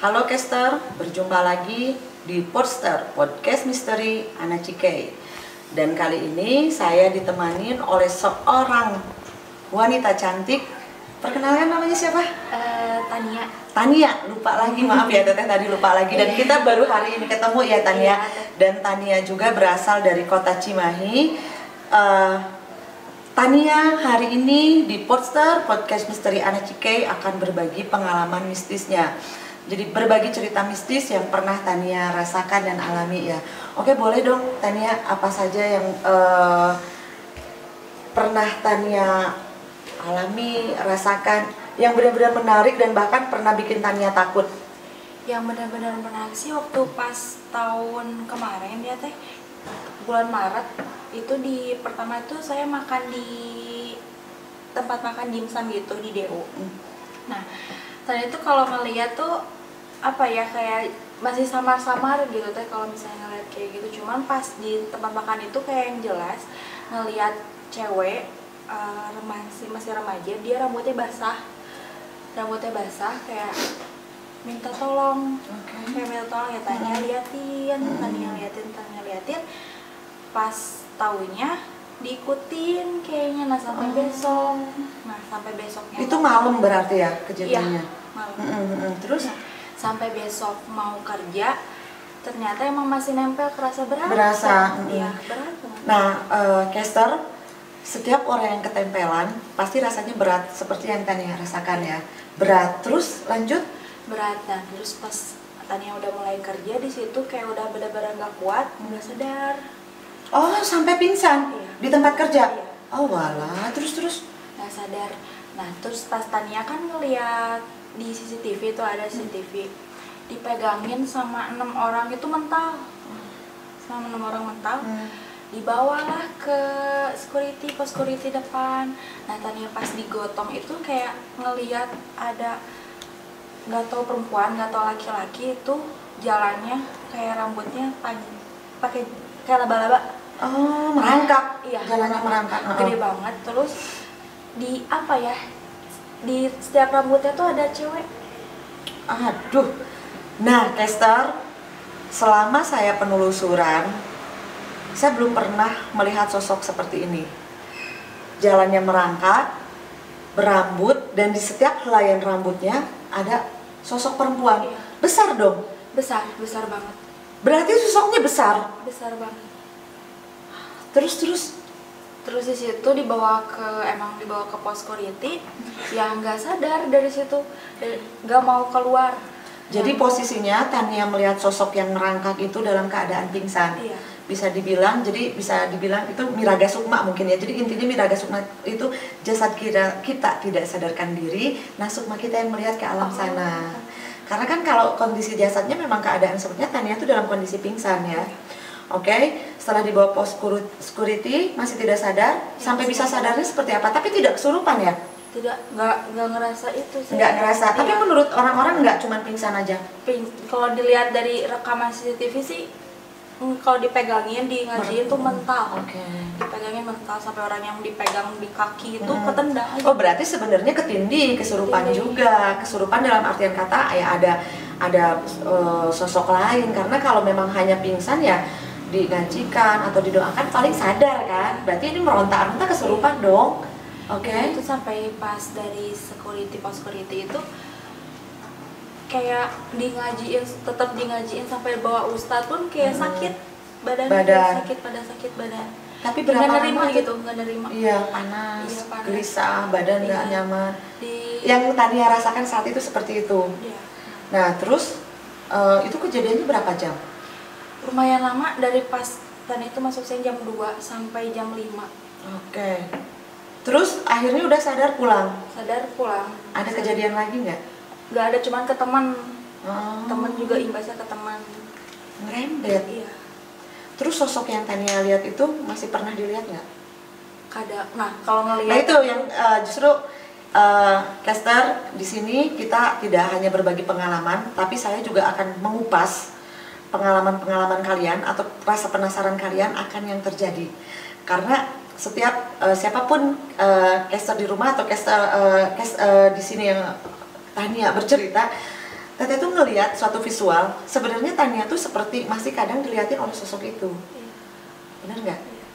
Halo Kester, berjumpa lagi di Podster, Podcast Misteri Ana Cikei. Dan kali ini saya ditemanin oleh seorang wanita cantik. Perkenalkan namanya siapa? Tania. Tania, lupa lagi, maaf ya Teteh tadi lupa lagi. Dan kita baru hari ini ketemu ya Tania. Dan Tania juga berasal dari kota Cimahi. Tania hari ini di Podster, Podcast Misteri Ana Cikei akan berbagi pengalaman mistisnya. Jadi berbagi cerita mistis yang pernah Tania rasakan dan alami ya. Oke, boleh dong Tania, apa saja yang pernah Tania alami, rasakan, yang benar-benar menarik dan bahkan pernah bikin Tania takut? Yang benar-benar menarik sih waktu pas tahun kemarin ya teh, bulan Maret itu pertama itu saya makan di tempat makan dimsum gitu di DO. Nah, tadi itu kalau ngeliat tuh apa ya, kayak masih samar-samar gitu teh kalau misalnya ngeliat kayak gitu. Cuman pas di tempat makan itu kayak yang jelas ngeliat cewek masih remaja, dia rambutnya basah kayak minta tolong. Kayak minta tolong ya, Tania liatin pas taunya diikutin kayaknya. Nah sampai besoknya Itu malam berarti ya kejadiannya? Iya, malam. Terus? Nah, sampai besok mau kerja ternyata emang masih nempel, kerasa berat. Iya, berat banget. Nah, Kester, setiap orang yang ketempelan pasti rasanya berat seperti yang Tania rasakan ya. Berat, terus lanjut? Berat, dan terus pas Tania udah mulai kerja di situ kayak udah benar-benar nggak kuat, nggak sadar. Oh, sampai pingsan? Iya. Di tempat kerja? Iya. Oh walah, terus? Nggak sadar. Nah terus pas Tania kan ngeliat di CCTV itu ada CCTV, dipegangin sama 6 orang itu mental, dibawalah ke pos security depan. Nah Tania pas digotong itu kayak ngeliat ada, nggak tahu perempuan nggak tahu laki-laki, itu jalannya kayak rambutnya panjang pakai kayak laba-laba. Oh, merangkak. Iya, Jalannya merangkak. gede banget. Terus di apa ya, di setiap rambutnya tuh ada cewek. Aduh. Nah, Kester, selama saya penelusuran, saya belum pernah melihat sosok seperti ini. Jalannya merangkak, berambut, dan di setiap helaian rambutnya ada sosok perempuan. Iya. Besar dong? Besar banget. Berarti sosoknya besar? Besar banget. Terus di situ dibawa ke pos security, ya nggak sadar dari situ, nggak mau keluar. jadi posisinya Tania melihat sosok yang merangkak itu dalam keadaan pingsan. Iya. Bisa dibilang itu miraga sukma mungkin ya. Jadi intinya miraga sukma itu jasad kita tidak sadarkan diri, nah sukma kita yang melihat ke alam sana. Karena kan kalau kondisi jasadnya memang keadaan sebenarnya Tania itu dalam kondisi pingsan ya. Oke, setelah dibawa pos security masih tidak sadar, sampai bisa sadarnya seperti apa? Tapi tidak kesurupan ya? Nggak ngerasa itu sih. Nggak ngerasa, tapi Iya. menurut orang-orang nggak cuman pingsan aja? Kalau dilihat dari rekaman CCTV sih, kalau dipegangin, di ngajiin tuh mental. Oke. Dipegangin mental, sampai orang yang dipegang di kaki itu ketendang aja. Oh, berarti sebenarnya ketindih, kesurupan juga. Kesurupan dalam artian kata ya ada sosok lain. Karena kalau memang hanya pingsan ya digajikan atau didoakan paling sadar kan. Berarti ini meronta-ronta kesurupan dong. Oke. Itu sampai pas dari pos security itu kayak tetap ngajiin sampai bawa ustadz pun kayak sakit badan. Sakit badan. Tapi berapa nggak nerima lama gitu, nggak nerima. Iya, panas, Iya, panas. gelisah, badan nggak Iya. nyaman. Yang Tania rasakan saat itu seperti itu. Iya. Nah, terus itu kejadiannya berapa jam? Lumayan lama, dari pas Tania itu masuk saya jam 2 sampai jam 5. Oke. Terus akhirnya udah sadar pulang? Sadar pulang. Ada kejadian lagi nggak? Nggak ada, cuman ke teman. Oh. Teman juga imbasnya ke teman. Ngerembet. Iya. Terus sosok yang Tania lihat itu masih pernah dilihat nggak? Kadang. Nah, kalau ngelihat. Nah itu yang justru Kester, di sini kita tidak hanya berbagi pengalaman, tapi saya juga akan mengupas pengalaman-pengalaman kalian atau rasa penasaran kalian akan yang terjadi. Karena setiap siapapun caster di rumah atau caster di sini yang Tania bercerita, Teteh tuh ngelihat suatu visual, sebenarnya Tania tuh seperti masih kadang dilihatin oleh sosok itu. Iya. Benar nggak? Iya.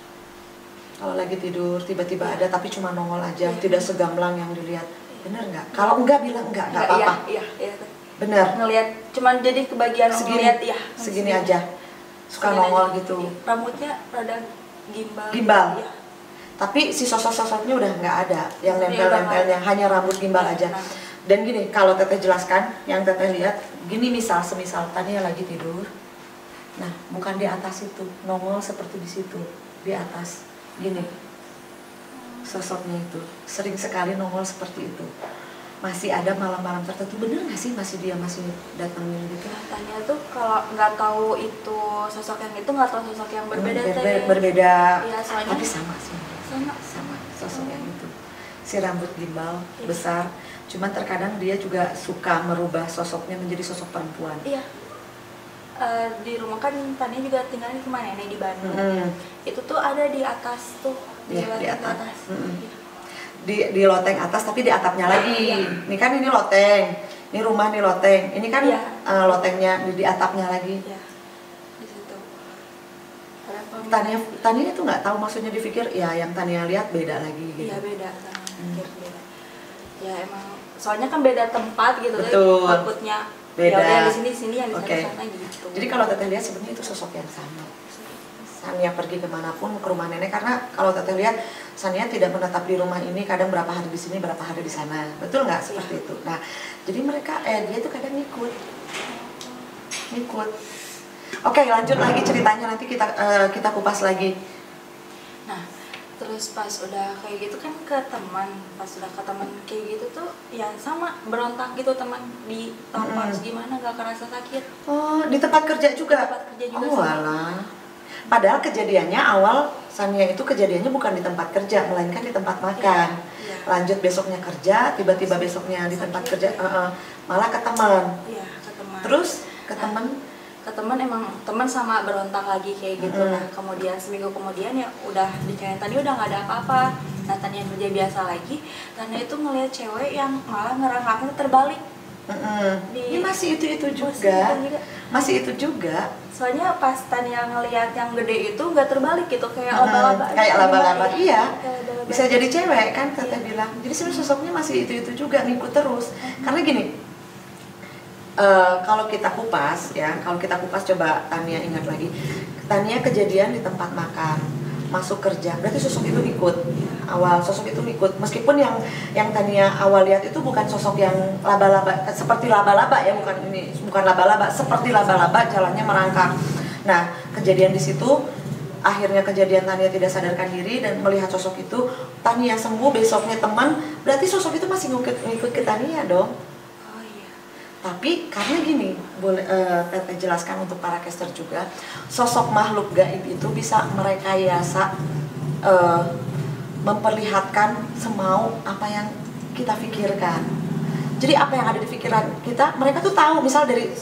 Kalau lagi tidur tiba-tiba Iya. ada tapi cuma nongol aja, Iya. tidak segamblang yang dilihat. Benar nggak? Kalau enggak bilang enggak apa-apa. Iya, iya, iya. Benar. Ngelihat cuman jadi kebagian Segini, ngelihat ya. segini aja. Suka Segini nongol aja. gitu. Iya. Rambutnya rada gimbal. Gimbal. Iya. Tapi si sosok-sosoknya udah nggak ada, yang Iya, nempel-nempelnya, udah hanya rambut gimbal Iya, aja. nah. Dan gini, kalau teteh jelaskan, yang teteh lihat, gini semisal Tania lagi tidur, nah bukan di atas itu, nongol seperti di situ, di atas, gini, sosoknya itu, sering sekali nongol seperti itu. Masih ada malam-malam tertentu, bener nggak sih dia masih datangin gitu? Tanya tuh kalau nggak tahu itu sosok yang itu, nggak tahu sosok yang berbeda teh. Berbeda, Iya, soalnya tapi sama sih. Sama sosok yang itu, si rambut gimbal Iya. besar, cuman terkadang dia juga suka merubah sosoknya menjadi sosok perempuan. Iya. Di rumah kan Tania juga tinggalnya di mana nenek di Bandung. Itu tuh ada di atas tuh, Iya, di loteng atas. Iya. Di loteng atas tapi di atapnya lagi. Iya. Ini kan ini loteng, ini rumah nih loteng, ini kan Iya. lotengnya di atapnya lagi. Iya. Di situ. Tania itu nggak tahu, maksudnya dipikir ya yang Tania lihat beda lagi gitu. Iya, beda sama beda. Ya emang soalnya kan beda tempat gitu. Betul. Takutnya Beda. ya udah yang di sini yang di Oke. sana gitu. Jadi kalau teteh lihat sebenarnya itu sosok yang sama. Sania pergi kemanapun, ke rumah nenek, karena kalau teteh lihat Sania tidak menetap di rumah ini, kadang berapa hari di sini, berapa hari di sana, betul nggak seperti itu? Nah, jadi mereka dia tuh kadang ngikut. Oke, lanjut lagi ceritanya, nanti kita kupas lagi. Nah, terus pas udah kayak gitu kan ke teman, pas udah ke teman kayak gitu tuh ya sama berontak gitu, teman ditampar gimana nggak kerasa sakit. Oh, di tempat kerja juga? Di tempat kerja juga Oh, sih. alah. Padahal kejadiannya awal Sania itu kejadiannya bukan di tempat kerja, melainkan di tempat makan. Iya. Lanjut besoknya kerja, tiba-tiba besoknya di tempat kerja, malah ke teman. Iya, ke teman. Terus ke teman, Ke teman emang teman sama berontak lagi kayak gitu. Nah, kemudian seminggu kemudian ya udah dicariin Tania udah nggak ada apa-apa. Nah, Tania kerja biasa lagi. Tania itu ngelihat cewek yang malah ngerangkaknya terbalik. ini masih itu Masih juga. Soalnya pas Tania ngelihat yang gede itu nggak terbalik gitu, kayak laba-laba. Kayak laba-laba, iya. Kayak laba-laba. Bisa jadi cewek kan, teteh bilang. Jadi sebenarnya sosoknya masih itu juga, ngikut terus. Karena gini, kalau kita kupas coba Tania ingat lagi. Tania kejadian di tempat makan, masuk kerja, berarti sosok itu ikut. Awal sosok itu ikut, meskipun yang Tania awal lihat itu bukan sosok yang laba-laba, seperti laba-laba ya, bukan laba-laba, seperti laba-laba jalannya merangkak. Nah, kejadian di situ akhirnya kejadian Tania tidak sadarkan diri dan melihat sosok itu. Tania sembuh, besoknya teman, berarti sosok itu masih ngikut ke Tania dong. Oh iya. Tapi karena gini, boleh teteh jelaskan untuk para caster juga, sosok makhluk gaib itu bisa merekayasa, memperlihatkan semau apa yang kita pikirkan. Jadi apa yang ada di pikiran kita, mereka tuh tahu. Misal dari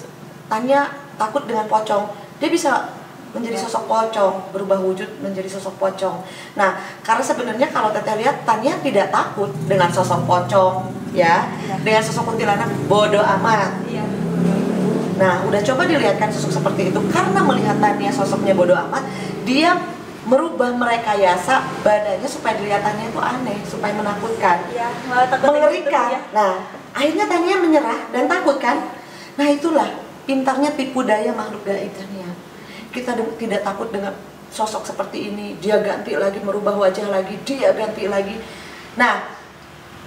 Tania takut dengan pocong, dia bisa menjadi sosok pocong, berubah wujud menjadi sosok pocong. Nah, karena sebenarnya kalau teteh lihat, Tania tidak takut dengan sosok pocong, ya, dengan sosok kuntilanak, bodoh amat. Iya. Nah, udah coba dilihatkan sosok seperti itu, karena melihat Tania sosoknya bodoh amat, dia merubah merekayasa badannya supaya dilihatannya itu aneh, supaya menakutkan, Iya, malah takut mengerikan. gitu, ya. Nah, akhirnya Tania menyerah dan takut kan? Nah, itulah pintarnya tipu daya makhluk gaib Tania. Kita tidak takut dengan sosok seperti ini, dia ganti lagi, merubah wajah lagi, dia ganti lagi. Nah,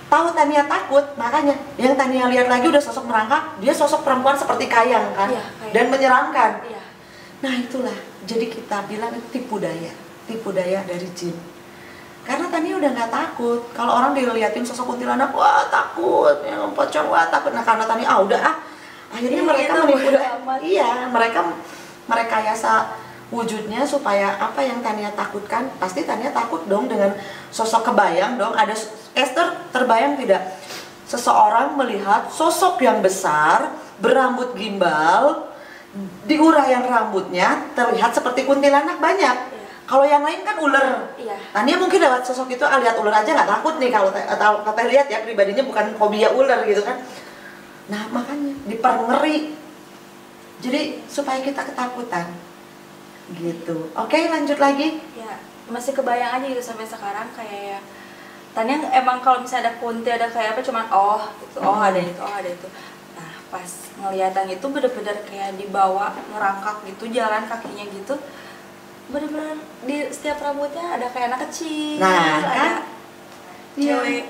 tahu Tania takut, makanya yang Tania lihat lagi udah sosok merangkak, dia sosok perempuan seperti Kayang kan, Iya, Kayang. dan menyeramkan. Iya. Nah, itulah, jadi kita bilang tipu daya dari jin. Karena Tania udah nggak takut. Kalau orang dilihatin sosok kuntilanak, wah takut, yang pocong, wah takut. Nah, karena Tania akhirnya Iya, mereka itu menipu bodo daya. amat. Iya, mereka merekayasa wujudnya supaya apa yang Tania takutkan. Pasti Tania takut dong dengan sosok, kebayang dong. Ada Esther, terbayang tidak seseorang melihat sosok yang besar berambut gimbal, di uraian rambutnya terlihat seperti kuntilanak banyak. Iya. Kalau yang lain kan ular. Iya. Tania mungkin lewat sosok itu, lihat ular aja nggak takut nih. Kalau teteh lihat ya, pribadinya bukan fobia ular gitu kan. Nah makanya diperngeri, jadi supaya kita ketakutan gitu. Oke, lanjut lagi. Ya masih kebayang aja gitu sampai sekarang kayak ya, tadinya emang kalau misalnya ada kunti ada kayak apa cuman gitu, ada itu, ada itu. Nah pas ngeliatan itu bener-bener kayak dibawa ngerangkak gitu, jalan kakinya gitu, bener-bener di setiap rambutnya ada kayak anak kecil, Nah ada kan, cewek.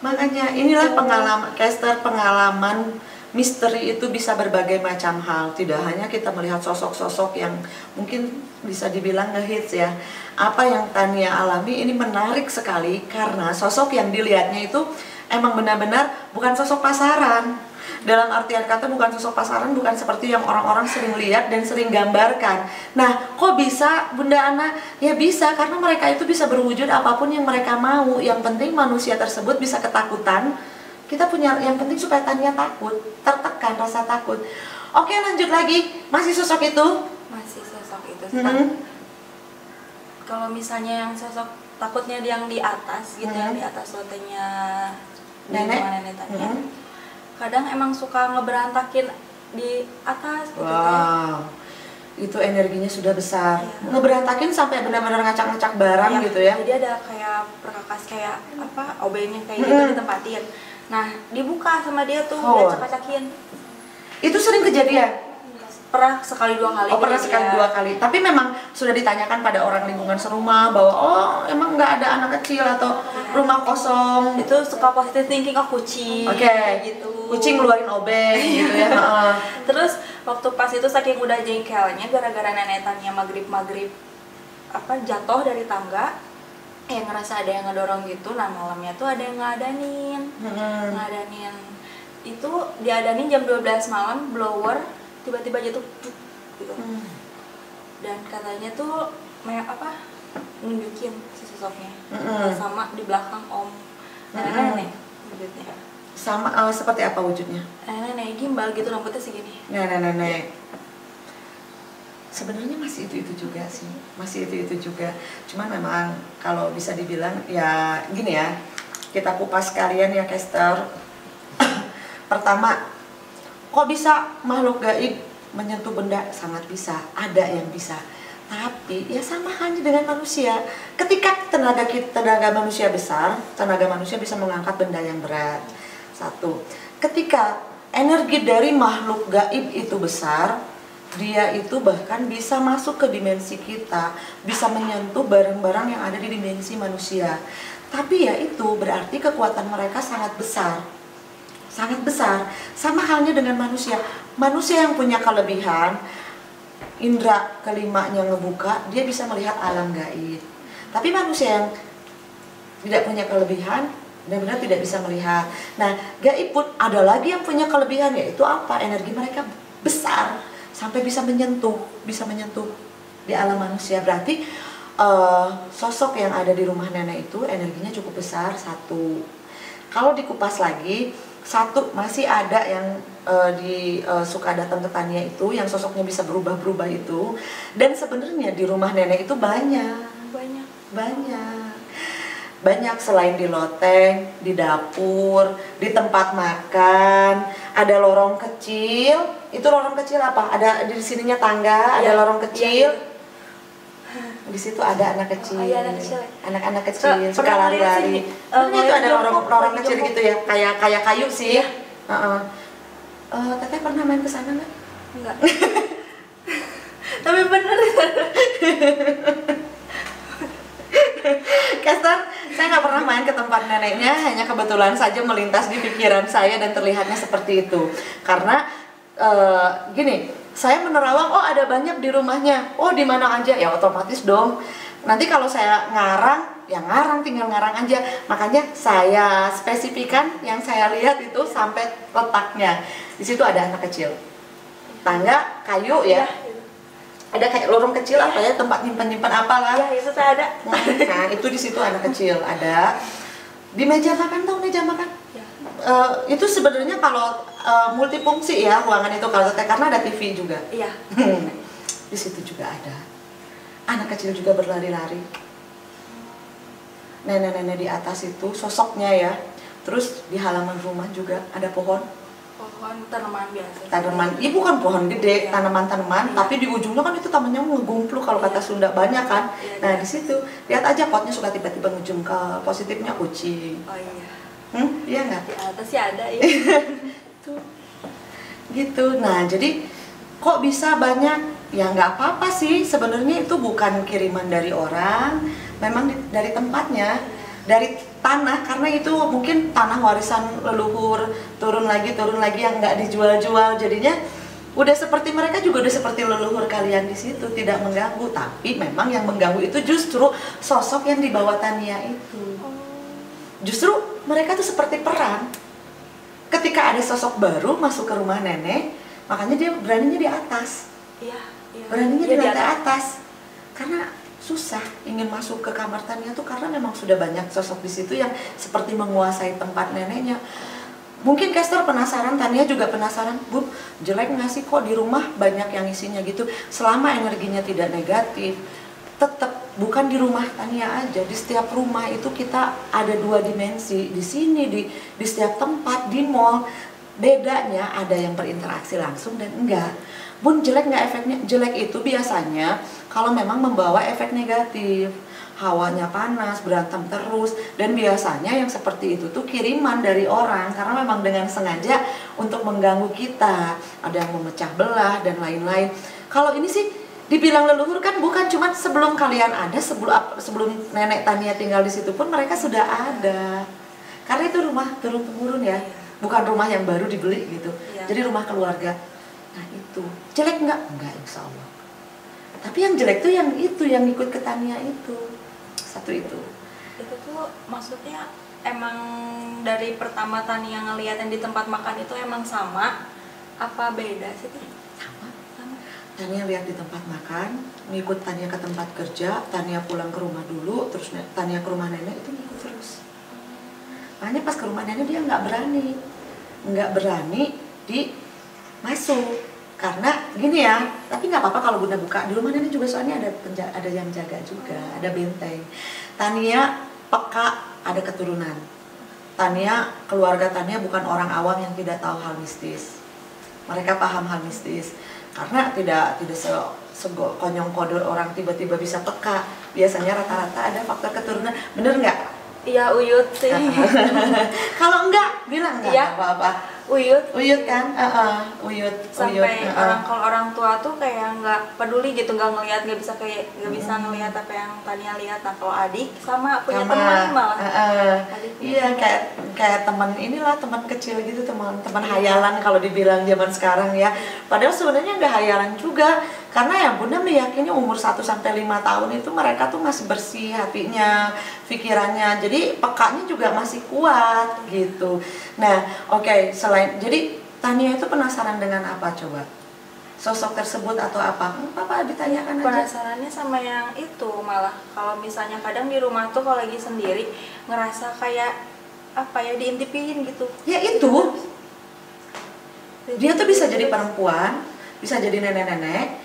makanya inilah pengalaman caster, pengalaman misteri itu bisa berbagai macam hal. Tidak hanya kita melihat sosok-sosok yang mungkin bisa dibilang ngehits ya. Apa yang Tania alami ini menarik sekali karena sosok yang dilihatnya itu emang benar-benar bukan sosok pasaran. Dalam artian kata bukan sosok pasaran, bukan seperti yang orang-orang sering lihat dan sering gambarkan. Nah, kok bisa Bunda Ana? Ya bisa, karena mereka itu bisa berwujud apapun yang mereka mau. Yang penting manusia tersebut bisa ketakutan. Kita punya, yang penting supaya Tania takut, tertekan rasa takut. Oke, lanjut lagi. Masih sosok itu? Masih sosok itu. Kalau misalnya yang sosok takutnya yang di atas gitu, yang di atas lotenya nenek tadi. Kadang emang suka ngeberantakin di atas gitu. Wow, itu energinya sudah besar. Ngeberantakin sampai benar-benar ngacak-ngacak barang gitu ya. Jadi ada kayak perkakas kayak apa, obengnya kayak gitu ditempatin. Nah, dibuka sama dia tuh, diacak-acakin. Itu sering kejadian? Pernah sekali dua kali. Oh, pernah sekali dua kali. Tapi memang sudah ditanyakan pada orang lingkungan serumah bahwa emang nggak ada anak kecil atau rumah kosong. Itu suka positive thinking, kucing. Gitu. Kucing ngeluarin obeng gitu ya. Terus waktu pas itu saking udah jengkelnya gara-gara nenetannya maghrib apa jatuh dari tangga, ngerasa ada yang ngedorong gitu. Nah malamnya tuh ada yang ngadanin. Itu diadanin jam 12 malam, blower tiba-tiba jatuh gitu. Dan katanya tuh nunjukin si sosoknya sama di belakang om nenek wujudnya. Sama seperti apa wujudnya? Nenek gimbal gitu, rambutnya segini. Nenek sebenarnya masih itu juga sih, masih itu juga. Cuman memang kalau bisa dibilang ya gini ya, kita kupas kalian ya caster. Pertama, kok bisa makhluk gaib menyentuh benda? Sangat bisa, ada yang bisa. Tapi ya sama halnya dengan manusia. Ketika tenaga manusia besar, tenaga manusia bisa mengangkat benda yang berat. Satu, ketika energi dari makhluk gaib itu besar, dia itu bahkan bisa masuk ke dimensi kita, bisa menyentuh barang-barang yang ada di dimensi manusia. Tapi ya itu berarti kekuatan mereka sangat besar. Sangat besar, sama halnya dengan manusia. Manusia yang punya kelebihan, indera kelimanya ngebuka, dia bisa melihat alam gaib. Tapi manusia yang tidak punya kelebihan, benar-benar tidak bisa melihat. Nah, gaib pun ada lagi yang punya kelebihan, yaitu apa? Energi mereka besar, sampai bisa menyentuh di alam manusia. Berarti sosok yang ada di rumah nenek itu energinya cukup besar. Satu, kalau dikupas lagi, satu masih ada yang suka datang ke Tania itu, yang sosoknya bisa berubah-berubah itu. Dan sebenarnya di rumah nenek itu banyak selain di loteng, di dapur, di tempat makan, ada lorong kecil. Itu lorong kecil apa? Ada di sininya tangga, ada lorong kecil. Di situ ada anak kecil, anak-anak kecil suka lari-lari. Itu ada lorong kecil gitu ya, kayak kayu sih. Teteh pernah main ke sana nggak? Enggak. Tapi bener. Caster, saya nggak pernah main ke tempat neneknya, hanya kebetulan saja melintas di pikiran saya dan terlihatnya seperti itu. Karena gini, saya menerawang, ada banyak di rumahnya, di mana aja, ya otomatis dong. Nanti kalau saya ngarang, ya ngarang, tinggal ngarang aja. Makanya saya spesifikan yang saya lihat itu sampai letaknya. Di situ ada anak kecil, tangga kayu ya. Ada kayak lorong kecil apa ya, tempat nyimpan apalah. Iya, itu saya ada. Nah, itu di situ anak kecil ada. Di meja makan, tahu meja makan? Ya. Itu sebenarnya kalau multifungsi ya ruangan itu kalau karena ada TV juga. Iya. Di situ juga ada. Anak kecil juga berlari-lari. Nenek-nenek di atas itu sosoknya ya. Terus di halaman rumah juga ada pohon. pohon tanaman biasa. Tanaman, iya bukan pohon gede, Iya. tanaman-tanaman, Iya. tapi di ujungnya kan itu tamannya ngegumpluk kalau kata Iya. Sunda banyak kan. Iya, Nah iya. di situ lihat aja potnya suka tiba-tiba ngejung ke positifnya kucing. Oh iya. Iya nggak? Di atas sih ada ya. Tuh. Gitu. Nah jadi kok bisa banyak? Ya nggak apa-apa sih, sebenarnya itu bukan kiriman dari orang, memang dari tempatnya, dari tanah, karena itu mungkin tanah warisan leluhur, turun lagi yang nggak dijual-jual, jadinya udah seperti mereka juga udah seperti leluhur kalian di situ, tidak mengganggu. Tapi memang yang mengganggu itu justru sosok yang dibawa Tania itu. Justru mereka tuh seperti perang. Ketika ada sosok baru masuk ke rumah nenek, makanya dia beraninya di atas. Iya, iya. Beraninya Iya, di lantai atas. Karena susah ingin masuk ke kamar Tania tuh karena memang sudah banyak sosok di situ yang seperti menguasai tempat neneknya. Mungkin Kester penasaran, Tania juga penasaran, Bu, jelek nggak sih kok di rumah banyak yang isinya gitu. Selama energinya tidak negatif, tetap bukan di rumah Tania aja, di setiap rumah itu kita ada dua dimensi. Di sini, di setiap tempat, di mall, bedanya ada yang berinteraksi langsung dan enggak. Bun, jelek nggak efeknya? Jelek itu biasanya kalau memang membawa efek negatif, hawanya panas, berantem terus, dan biasanya yang seperti itu tuh kiriman dari orang karena memang dengan sengaja untuk mengganggu kita, ada yang memecah belah dan lain-lain. Kalau ini sih dibilang leluhur kan bukan cuma sebelum kalian ada, sebelum nenek Tania tinggal di situ pun mereka sudah ada, karena itu rumah turun temurun ya, bukan rumah yang baru dibeli gitu, jadi rumah keluarga. Nah itu, jelek nggak? Enggak, insya Allah. Tapi yang jelek tuh yang itu, yang ikut ke Tania itu. Satu itu. Itu tuh maksudnya emang dari pertama Tania ngeliat yang di tempat makan itu emang sama? Apa beda sih tuh? Sama. Tania lihat di tempat makan, ngikut Tania ke tempat kerja, Tania pulang ke rumah dulu, terus Tania ke rumah nenek, itu ngikut terus. Makanya pas ke rumah nenek dia nggak berani masuk, karena gini ya, tapi nggak apa-apa kalau Bunda buka di rumah nenek juga, soalnya ada yang jaga juga, ada benteng. Tania peka, ada keturunan. Tania, keluarga Tania bukan orang awam yang tidak tahu hal mistis. Mereka paham hal mistis, karena tidak sekonyong kodor orang tiba-tiba bisa peka. Biasanya rata-rata ada faktor keturunan, bener nggak? Iya, uyut sih. Kalau enggak, bilang nggak Iya. apa-apa. Uyut Kan? Uyut. Sampai kalau orang tua tuh kayak nggak peduli gitu, nggak bisa ngelihat apa yang Tania lihat. Nah kalau adik sama punya teman malah. Iya, kayak teman inilah, teman kecil gitu, teman hayalan kalau dibilang zaman sekarang ya. Padahal sebenarnya nggak hayalan juga, karena ya Bunda meyakini umur 1-5 tahun itu mereka tuh masih bersih hatinya, pikirannya, jadi pekanya juga masih kuat gitu. Nah, oke, jadi Tania itu penasaran dengan apa coba? Sosok tersebut atau apa? Apa ditanyakan aja. Penasarannya sama yang itu malah. Kalau misalnya kadang di rumah tuh kalau lagi sendiri ngerasa kayak apa ya, diintipin gitu. Ya itu. Dia tuh bisa jadi perempuan, bisa jadi nenek-nenek,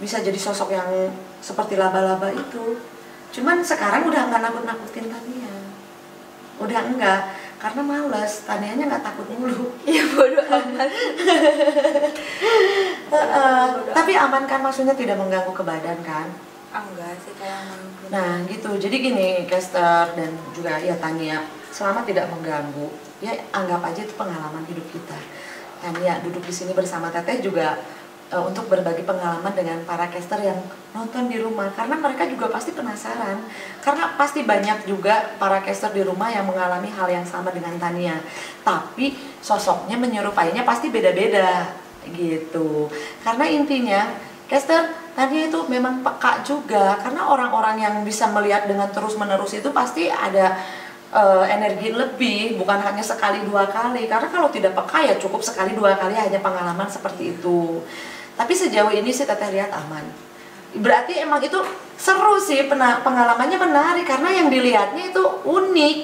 bisa jadi sosok yang seperti laba-laba itu. Cuman sekarang udah nggak nakut-nakutin Tania. Udah enggak. Karena males, Tanianya nggak takut mulu. Iya, bodoh amat. Tapi aman kan, maksudnya tidak mengganggu ke badan kan? Enggak sih kayak Nah gitu, jadi gini Kester dan juga ya Tania, selama tidak mengganggu, ya anggap aja itu pengalaman hidup kita. Tania duduk di sini bersama Teteh juga untuk berbagi pengalaman dengan para caster yang nonton di rumah, karena mereka juga pasti penasaran, karena pasti banyak juga para caster di rumah yang mengalami hal yang sama dengan Tania, tapi sosoknya menyerupainya pasti beda-beda gitu. Karena intinya caster Tania itu memang peka juga, karena orang-orang yang bisa melihat dengan terus-menerus itu pasti ada energi lebih, bukan hanya sekali dua kali. Karena kalau tidak peka ya cukup sekali dua kali hanya pengalaman seperti itu. Tapi sejauh ini sih Teteh lihat aman. Berarti emang itu seru sih, pengalamannya menarik karena yang dilihatnya itu unik.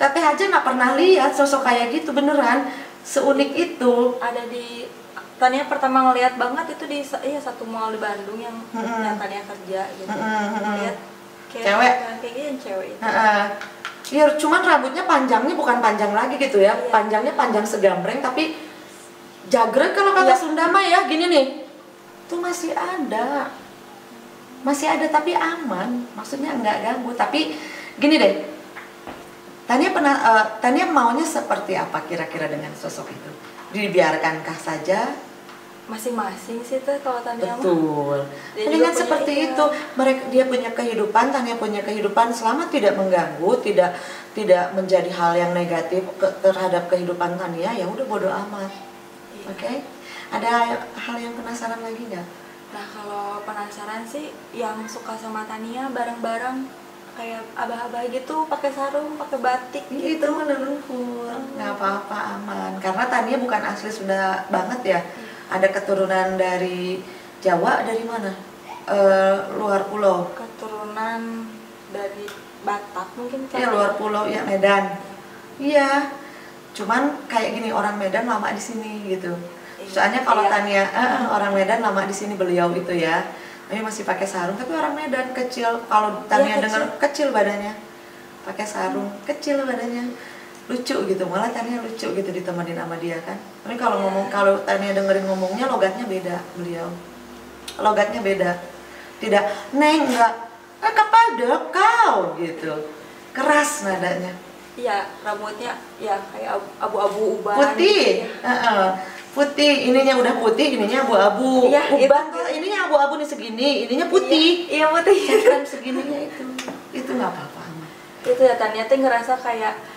Teteh aja nggak pernah lihat sosok kayak gitu, beneran seunik itu. Ada di Tania pertama ngeliat banget itu di satu mall di Bandung yang Tania kerja gitu. Lihat cewek kayak gitu, cewek itu. Ya cuman rambutnya panjangnya bukan panjang lagi gitu ya, panjangnya panjang segambreng tapi Jagrek kalau kata Iya. Sunda mah ya gini nih. Itu masih ada. Masih ada tapi aman. Maksudnya nggak ganggu. Tapi gini deh. Tania maunya seperti apa kira-kira dengan sosok itu? Dibiarkankah saja? Masing-masing sih tuh kalau Tania mah. Betul. Dia Mendingan juga punya, seperti iya. itu. Dia punya kehidupan, Tania punya kehidupan selama tidak mengganggu, tidak menjadi hal yang negatif terhadap kehidupan Tania, ya udah bodo amat. Iya. Oke? Ada hal yang penasaran lagi nggak? Nah kalau penasaran sih yang suka sama Tania bareng-bareng kayak abah-abah gitu pakai sarung, pakai batik Itu gitu. leluhur, nggak apa-apa, aman. Karena Tania bukan asli Sunda banget ya. Ada keturunan dari Jawa, dari mana? Luar pulau. Keturunan dari Batak mungkin Ya luar pulau ya, Medan. Iya. Cuman kayak gini, orang Medan lama di sini gitu. Soalnya kalau Iya. Tania orang Medan lama di sini, beliau itu ya. Tapi masih pakai sarung, tapi orang Medan kecil. Kalau Tania Iya, dengar kecil badannya. Pakai sarung, kecil badannya. Lucu gitu, malah Tania lucu gitu ditemenin sama dia kan. Tapi kalau kalau Tania dengerin ngomongnya, logatnya beda beliau. Logatnya beda. Tidak, Neng enggak kepada kau gitu. Keras nadanya. Iya, rambutnya ya kayak abu-abu uban. Putih. Gitu. Putih, ininya udah putih, ininya abu-abu. Iya, Uban itu. tuh ininya abu-abu nih segini, ininya putih. Iya, putih. Cakram segininya itu nggak apa-apa. Itu ya Tania tuh ngerasa kayak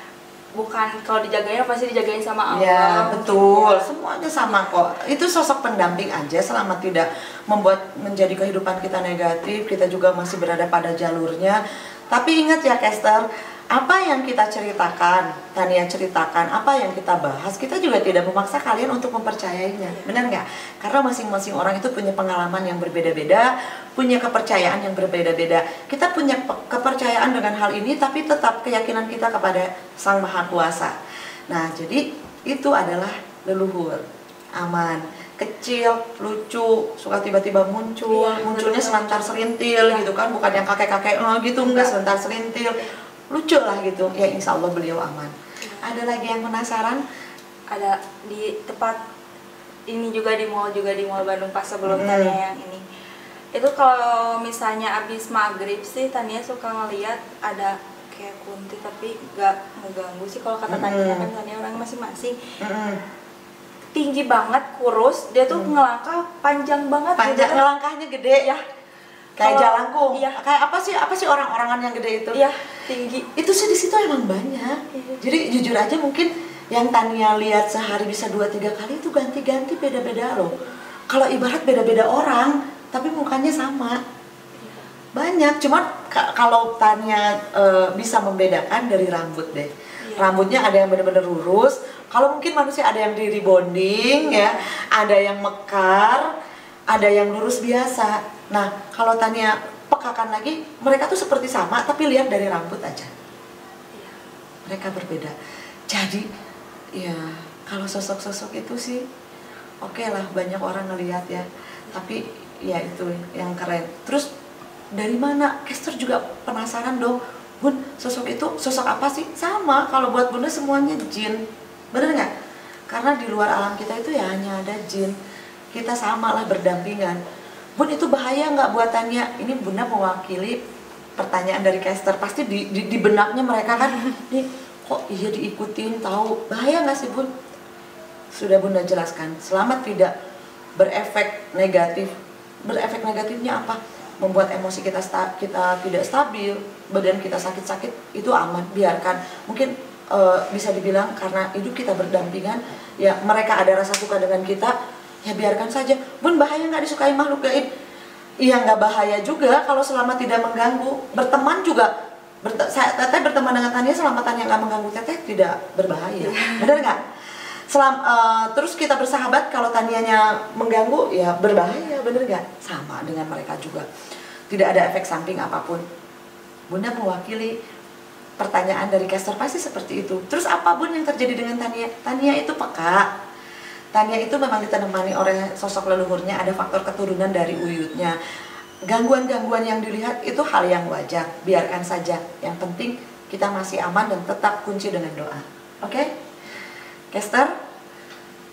bukan kalau dijagain pasti dijagain sama Allah. Ya betul, Gitu. semuanya sama kok. Itu sosok pendamping aja selama tidak membuat menjadi kehidupan kita negatif, kita juga masih berada pada jalurnya. Tapi ingat ya Kester, apa yang kita ceritakan, Tania ceritakan, apa yang kita bahas, kita juga tidak memaksa kalian untuk mempercayainya, benar nggak? Karena masing-masing orang itu punya pengalaman yang berbeda-beda, punya kepercayaan yang berbeda-beda. Kita punya kepercayaan dengan hal ini, tapi tetap keyakinan kita kepada Sang Maha Kuasa. Nah, jadi itu adalah leluhur, aman, kecil, lucu, suka tiba-tiba muncul, Iya, munculnya betul. sebentar selintil Iya. gitu kan, bukan yang kakek-kakek gitu, enggak, sebentar selintil. Lucu lah gitu, ya insya Allah beliau aman. Ada lagi yang penasaran? Ada di tempat ini juga di mall Bandung pas sebelum Tania yang ini. Itu kalau misalnya abis maghrib sih Tania suka ngeliat ada kayak kunti tapi nggak ngeganggu sih kalau kata Tania kan Tania orang masing-masing. Tinggi banget, kurus, dia tuh ngelangkah panjang banget. Panjang, gitu. ngelangkahnya gede Ya. kayak Kalau- jalangkung. Iya. Kayak apa sih orang-orangan yang gede itu? Iya, tinggi. Itu sih di situ emang banyak. Iya. Jadi jujur aja mungkin yang Tania lihat sehari bisa 2-3 kali itu ganti-ganti, beda-beda loh. Kalau ibarat beda-beda orang, tapi mukanya sama. Banyak, cuman kalau Tania bisa membedakan dari rambut deh. Iya. Rambutnya ada yang benar-benar lurus. Kalau mungkin manusia ada yang di rebonding ya, ada yang mekar, ada yang lurus biasa. Nah, kalau Tania pekakan lagi, mereka tuh seperti sama, tapi lihat dari rambut aja. Iya. Mereka berbeda. Jadi, ya kalau sosok-sosok itu sih, oke lah, banyak orang ngelihat ya. Tapi ya itu yang keren. Terus dari mana? Kester juga penasaran dong. Bun, sosok itu sosok apa sih? Sama, kalau buat Bunda semuanya jin. Bener nggak? Karena di luar alam kita itu ya hanya ada jin. Kita samalah berdampingan. Bun, itu bahaya nggak buat Tania? Ini Bunda mewakili pertanyaan dari Kester. Pasti di benaknya mereka kan, nih kok iya diikutin, tahu bahaya nggak sih Bun? Sudah Bunda jelaskan. Selama tidak berefek negatif. Berefek negatifnya apa? Membuat emosi kita tidak stabil, badan kita sakit-sakit, itu aman, biarkan. Mungkin bisa dibilang karena hidup kita berdampingan, ya mereka ada rasa suka dengan kita, ya biarkan saja. Bun, bahaya nggak disukai makhluk gaib? Iya, nggak bahaya juga kalau selama tidak mengganggu. Berteman juga, Teteh berteman dengan Tania selama Tania nggak mengganggu Teteh, tidak berbahaya. Benar nggak? Terus kita bersahabat kalau Tanianya mengganggu, ya berbahaya, bener nggak? Sama dengan mereka juga, tidak ada efek samping apapun. Bunda mewakili pertanyaan dari Kester pasti seperti itu. Terus apa Bun yang terjadi dengan Tania? Tania itu peka. Tania itu memang ditemani oleh sosok leluhurnya, ada faktor keturunan dari uyutnya. Gangguan-gangguan yang dilihat itu hal yang wajar, biarkan saja. Yang penting kita masih aman dan tetap kunci dengan doa. Oke? Kester?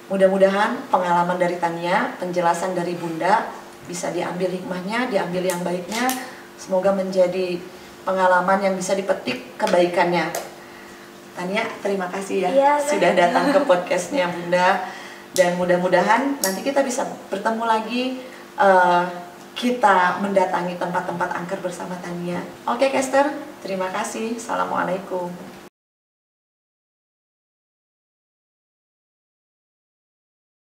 Mudah-mudahan pengalaman dari Tania, penjelasan dari Bunda bisa diambil hikmahnya, diambil yang baiknya. Semoga menjadi pengalaman yang bisa dipetik kebaikannya. Tania, terima kasih ya, sudah datang ke podcastnya Bunda. Dan mudah-mudahan nanti kita bisa bertemu lagi, kita mendatangi tempat-tempat angker bersama Tania. Oke, Caster, terima kasih. Assalamualaikum.